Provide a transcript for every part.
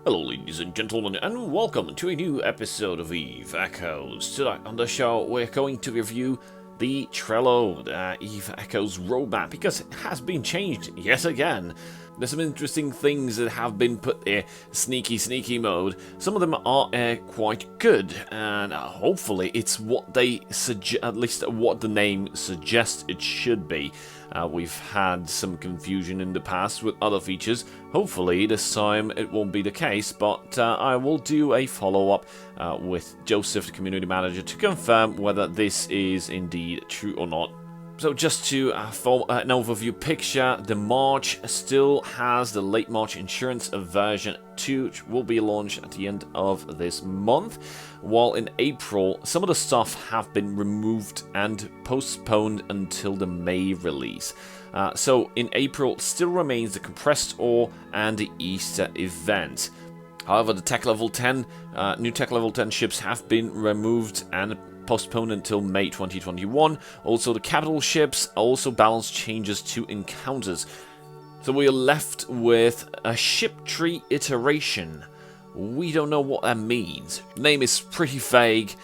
Hello ladies and gentlemen, and welcome to a new episode of Eve Echoes. Today on the show we're going to review the Trello Eve Echoes roadmap, because it has been changed yet again. There's some interesting things that have been put there, sneaky mode. Some of them are quite good, and hopefully it's what they suggest, at least what the name suggests it should be. We've had some confusion in the past with other features. Hopefully this time it won't be the case, but I will do a follow-up with Joseph, the community manager, to confirm whether this is indeed true or not. So just to form an overview picture, the March still has the late March insurance version 2, which will be launched at the end of this month, while in April some of the stuff have been removed and postponed until the May release. So in April still remains the compressed ore and the Easter event. However, the Tech Level 10, new Tech Level 10 ships have been removed and postponed until May 2021. Also, the capital ships also balance changes to encounters. So we are left with a ship tree iteration. We don't know what that means. The name is pretty vague.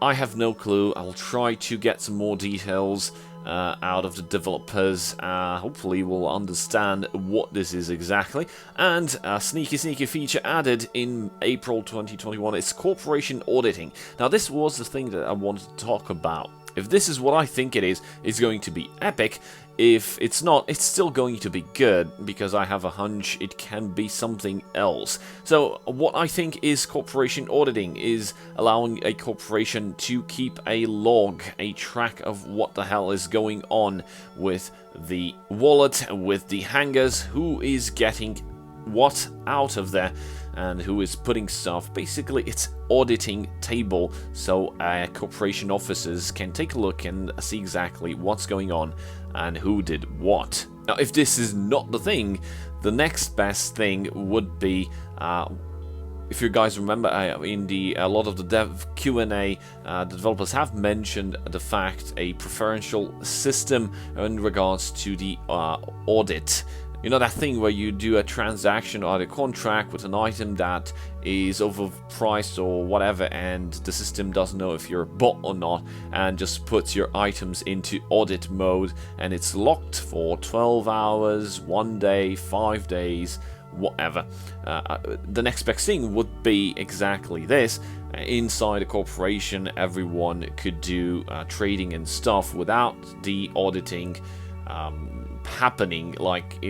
I have no clue. I'll try to get some more details out of the developers. Hopefully we'll understand what this is exactly. And a sneaky feature added in April 2021 is corporation auditing. Now this was the thing that I wanted to talk about. If this is what I think it is, it's going to be epic. If it's not, it's still going to be good, because I have a hunch it can be something else. So what I think is corporation auditing is allowing a corporation to keep a log, a track of what the hell is going on with the wallet, with the hangars, who is getting what out of there, and who is putting stuff. Basically, it's auditing table, so corporation officers can take a look and see exactly what's going on and who did what. Now, if this is not the thing, the next best thing would be, if you guys remember, in a lot of the dev Q&A, the developers have mentioned the fact a preferential system in regards to the audit. You know that thing where you do a transaction or a contract with an item that is overpriced or whatever, and the system doesn't know if you're a bot or not, and just puts your items into audit mode, and it's locked for 12 hours, 1 day, 5 days, whatever. The next best thing would be exactly this. Inside a corporation, everyone could do trading and stuff without the auditing happening, like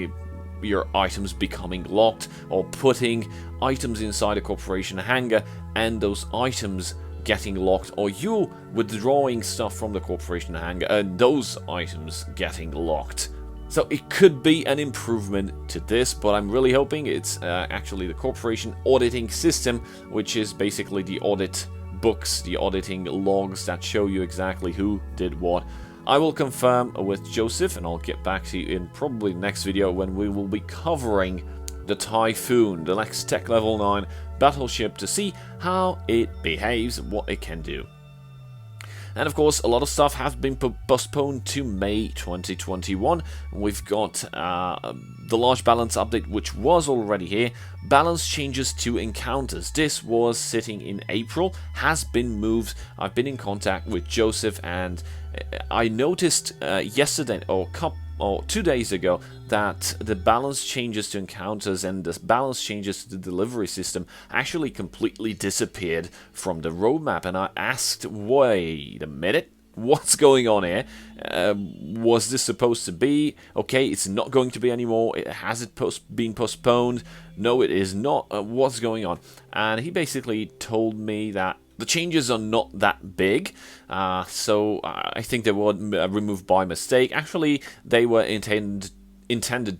your items becoming locked, or putting items inside a corporation hangar and those items getting locked, or you withdrawing stuff from the corporation hangar and those items getting locked. So it could be an improvement to this, but I'm really hoping it's actually the corporation auditing system, which is basically the audit books, the auditing logs that show you exactly who did what. I will confirm with Joseph, and I'll get back to you in probably the next video when we will be covering the Typhoon, the next Tech Level 9 battleship, to see how it behaves, what it can do. And of course, a lot of stuff has been postponed to May 2021. We've got the large balance update, which was already here. Balance changes to encounters. This was sitting in April, has been moved. I've been in contact with Joseph, and I noticed yesterday or 2 days ago that the balance changes to encounters and the balance changes to the delivery system actually completely disappeared from the roadmap. And I asked, wait a minute, what's going on here? Was this supposed to be? Okay, it's not going to be anymore. Has it been postponed? No, it is not. What's going on? And he basically told me that the changes are not that big, so I think they were removed by mistake. Actually, they were intended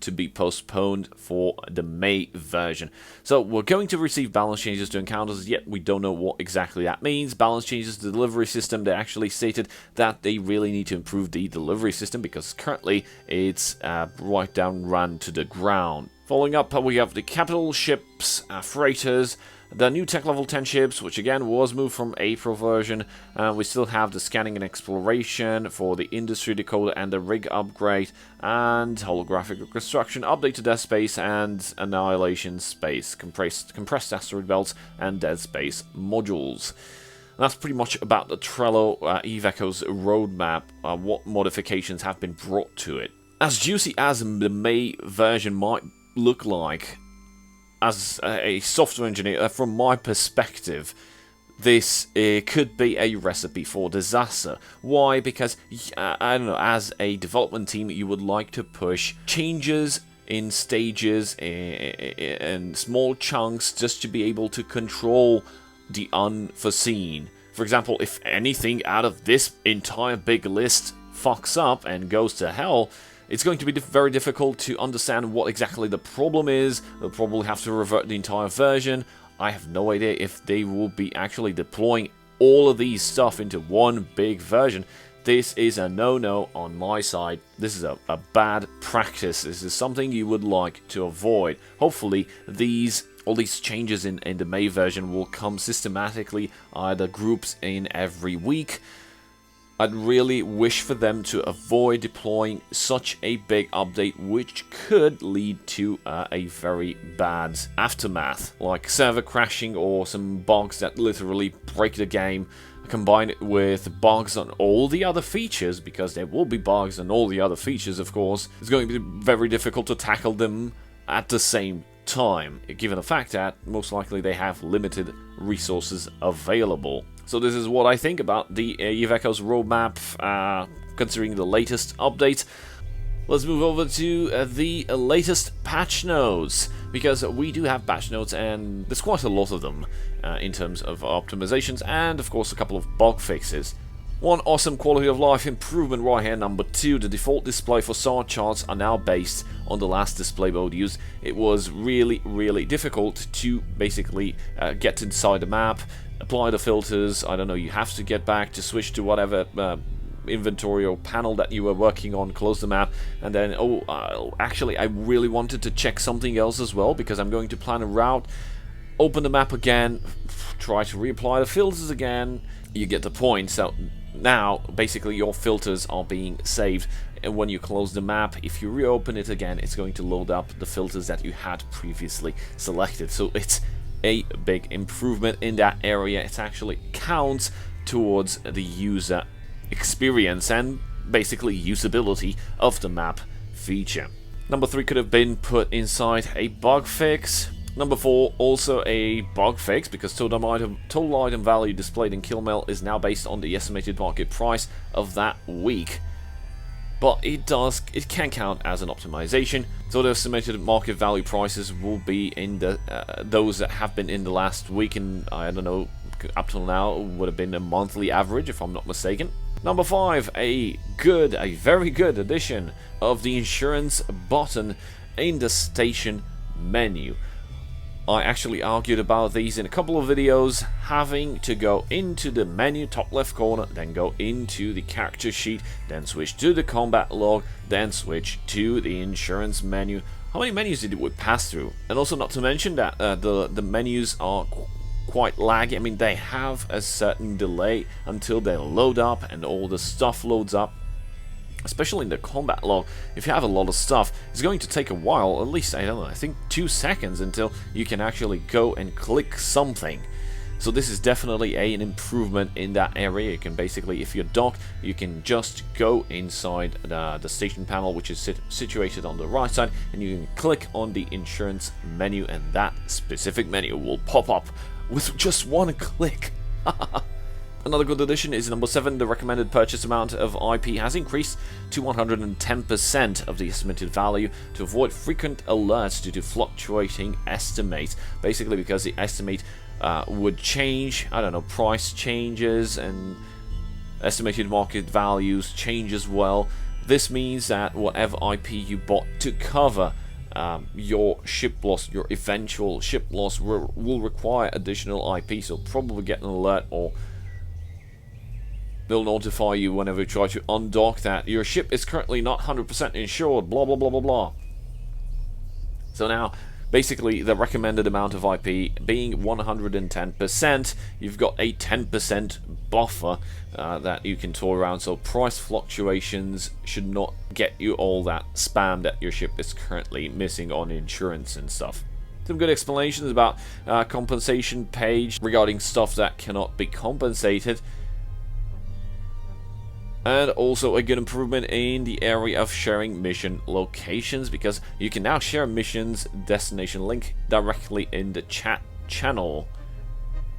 to be postponed for the May version. So we're going to receive balance changes to encounters, yet we don't know what exactly that means. Balance changes to the delivery system, they actually stated that they really need to improve the delivery system, because currently it's right down run to the ground. Following up, we have the capital ships, freighters, the new tech level 10 ships, which again was moved from April version. We still have the scanning and exploration for the industry decoder and the rig upgrade, and holographic reconstruction, update to Dead Space and Annihilation Space, compressed asteroid belts, and Dead Space modules. That's pretty much about the Trello Eve Echoes roadmap, what modifications have been brought to it. As juicy as the May version might look like, as a software engineer, from my perspective, this could be a recipe for disaster. Why? Because, I don't know, as a development team, you would like to push changes in stages and small chunks just to be able to control the unforeseen. For example, if anything out of this entire big list fucks up and goes to hell, it's going to be very difficult to understand what exactly the problem is. They'll probably have to revert the entire version. I have no idea if they will be actually deploying all of these stuff into one big version. This is a no-no on my side. This is a bad practice. This is something you would like to avoid. Hopefully, all these changes in the May version will come systematically, either groups in every week. I'd really wish for them to avoid deploying such a big update, which could lead to a very bad aftermath, like server crashing or some bugs that literally break the game. Combine it with bugs on all the other features, because there will be bugs on all the other features, of course. It's going to be very difficult to tackle them at the same time, given the fact that most likely they have limited resources available. So this is what I think about the Eve Echoes roadmap, considering the latest update. Let's move over to the latest patch notes, because we do have patch notes, and there's quite a lot of them in terms of optimizations, and of course a couple of bug fixes. One awesome quality of life improvement right here, number 2, the default display for star charts are now based on the last display mode used. It was really difficult to basically get inside the map, apply the filters. I don't know, you have to get back to switch to whatever inventory or panel that you were working on, close the map, and then, actually I really wanted to check something else as well, because I'm going to plan a route, open the map again, try to reapply the filters again. You get the point. So now basically your filters are being saved, and when you close the map, if you reopen it again, it's going to load up the filters that you had previously selected. So it's a big improvement in that area. It actually counts towards the user experience and basically usability of the map feature. Number 3 could have been put inside a bug fix. Number 4, also a bug fix, because total item value displayed in kill mail is now based on the estimated market price of that week. But it can count as an optimization. So the estimated market value prices will be in the those that have been in the last week, and I don't know, up till now would have been a monthly average if I'm not mistaken. Number 5, a very good addition of the insurance button in the station menu. I actually argued about these in a couple of videos, having to go into the menu top left corner, then go into the character sheet, then switch to the combat log, then switch to the insurance menu. How many menus did we pass through? And also not to mention that the menus are quite laggy. I mean, they have a certain delay until they load up and all the stuff loads up. Especially in the combat log, if you have a lot of stuff, it's going to take a while, at least, I don't know, I think 2 seconds until you can actually go and click something. So this is definitely an improvement in that area. You can basically, if you're docked, you can just go inside the station panel, which is situated on the right side, and you can click on the insurance menu, and that specific menu will pop up with just one click. Another good addition is number 7. The recommended purchase amount of IP has increased to 110% of the estimated value to avoid frequent alerts due to fluctuating estimates. Basically because the estimate would change, I don't know, price changes and estimated market values change as well. This means that whatever IP you bought to cover your ship loss, your eventual ship loss, will require additional IP, so probably get an alert, or they'll notify you whenever you try to undock that your ship is currently not 100% insured, blah blah blah blah blah. So now, basically, the recommended amount of IP being 110%, you've got a 10% buffer that you can toy around, so price fluctuations should not get you all that spam that your ship is currently missing on insurance and stuff. Some good explanations about compensation page regarding stuff that cannot be compensated. And also a good improvement in the area of sharing mission locations, because you can now share missions destination link directly in the chat channel,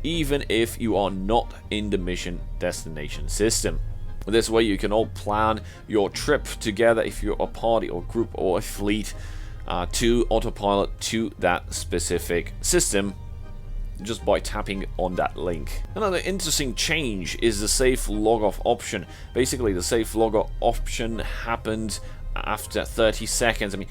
even if you are not in the mission destination system. This way you can all plan your trip together if you're a party or group or a fleet to autopilot to that specific system, just by tapping on that link. Another interesting change is the safe log-off option. Basically, the safe log-off option happened after 30 seconds. I mean,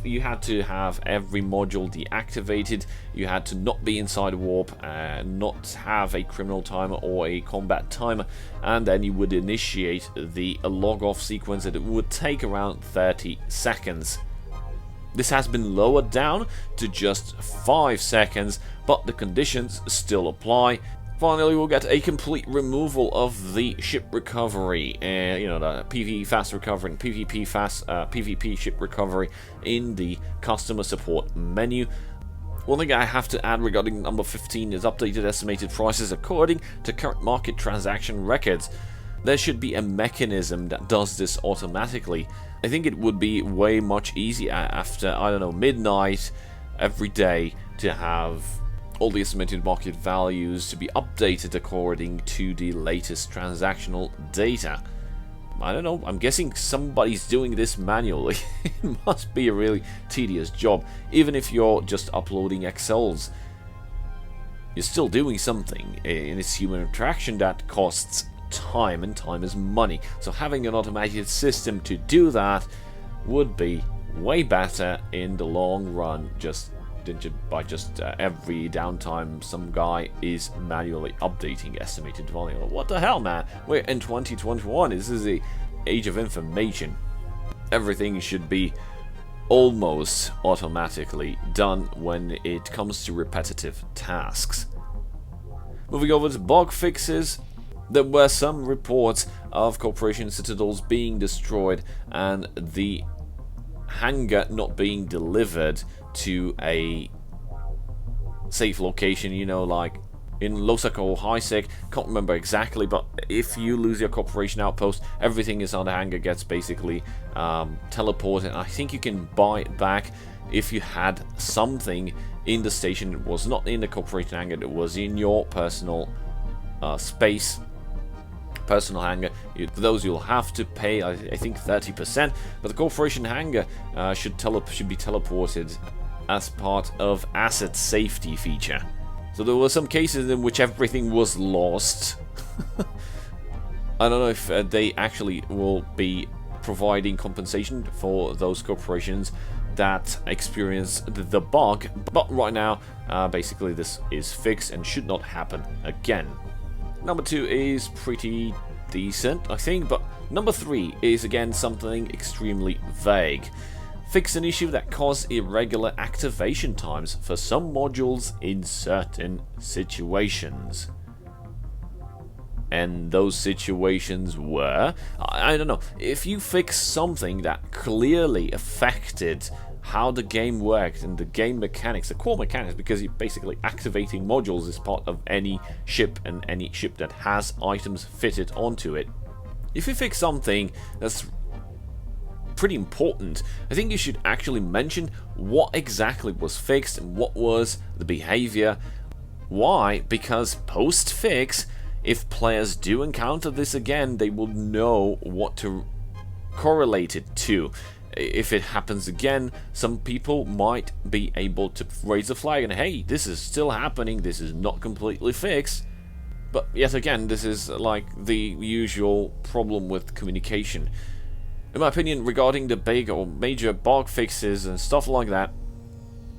you had to have every module deactivated, you had to not be inside warp, not have a criminal timer or a combat timer, and then you would initiate the log-off sequence, and it would take around 30 seconds. This has been lowered down to just 5 seconds, but the conditions still apply. Finally, we'll get a complete removal of the ship recovery, you know, the PvE fast recovery and PvP ship recovery in the customer support menu. One thing I have to add regarding number 15 is updated estimated prices according to current market transaction records. There should be a mechanism that does this automatically. I think it would be way much easier after, I don't know, midnight every day to have all the estimated market values to be updated according to the latest transactional data. I don't know, I'm guessing somebody's doing this manually. It must be a really tedious job. Even if you're just uploading Excels, you're still doing something in this human interaction that costs time, and time is money. So having an automated system to do that would be way better in the long run, just by every downtime some guy is manually updating estimated value. What the hell, man? We're in 2021. This is the age of information. Everything should be almost automatically done when it comes to repetitive tasks. Moving over to bug fixes, there were some reports of corporation citadels being destroyed and the hangar not being delivered to a safe location, you know, like in Losec or Highsec, can't remember exactly, but if you lose your corporation outpost, everything is on the hangar gets basically teleported. I think you can buy it back if you had something in the station that was not in the corporation hangar, that was in your personal personal hangar. For those you'll have to pay, I think 30%, but the corporation hangar should be teleported as part of asset safety feature. So there were some cases in which everything was lost. I don't know if they actually will be providing compensation for those corporations that experience the bug, but right now basically this is fixed and should not happen again. Number 2 is pretty decent, I think, but number 3 is again something extremely vague. Fix an issue that caused irregular activation times for some modules in certain situations. And those situations were, I don't know, if you fix something that clearly affected how the game worked and the game mechanics, the core mechanics, because you're basically activating modules is part of any ship, and any ship that has items fitted onto it. If you fix something that's pretty important, I think you should actually mention what exactly was fixed and what was the behavior. Why? Because post-fix, if players do encounter this again, they will know what to correlate it to. If it happens again, some people might be able to raise a flag and, hey, this is still happening, this is not completely fixed. But yet again, this is like the usual problem with communication. In my opinion, regarding the big or major bug fixes and stuff like that,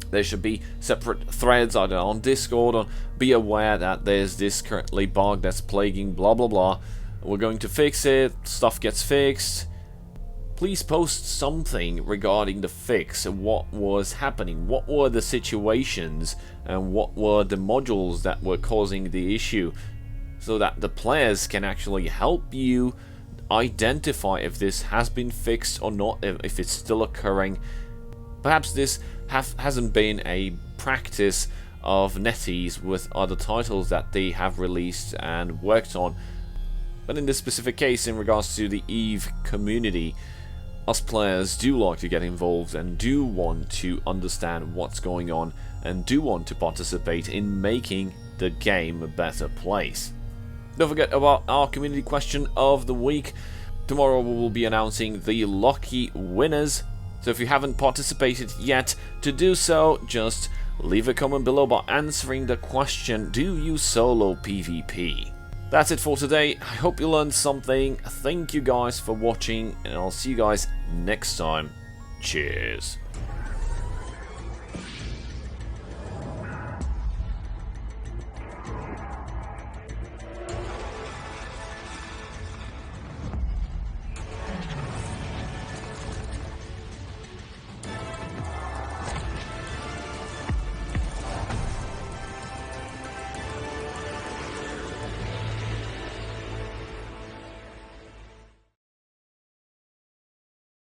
there should be separate threads either on Discord, or be aware that there's this currently bug that's plaguing blah blah blah. We're going to fix it, stuff gets fixed. please post something regarding the fix, what was happening, what were the situations, and what were the modules that were causing the issue, so that the players can actually help you identify if this has been fixed or not, if it's still occurring. Perhaps this hasn't been a practice of NetEase with other titles that they have released and worked on, but in this specific case, in regards to the EVE community, us players do like to get involved and do want to understand what's going on and do want to participate in making the game a better place. Don't forget about our community question of the week. Tomorrow we will be announcing the lucky winners, so if you haven't participated yet, to do so, just leave a comment below by answering the question, do you solo PvP? That's it for today. I hope you learned something. Thank you guys for watching, and I'll see you guys next time. Cheers.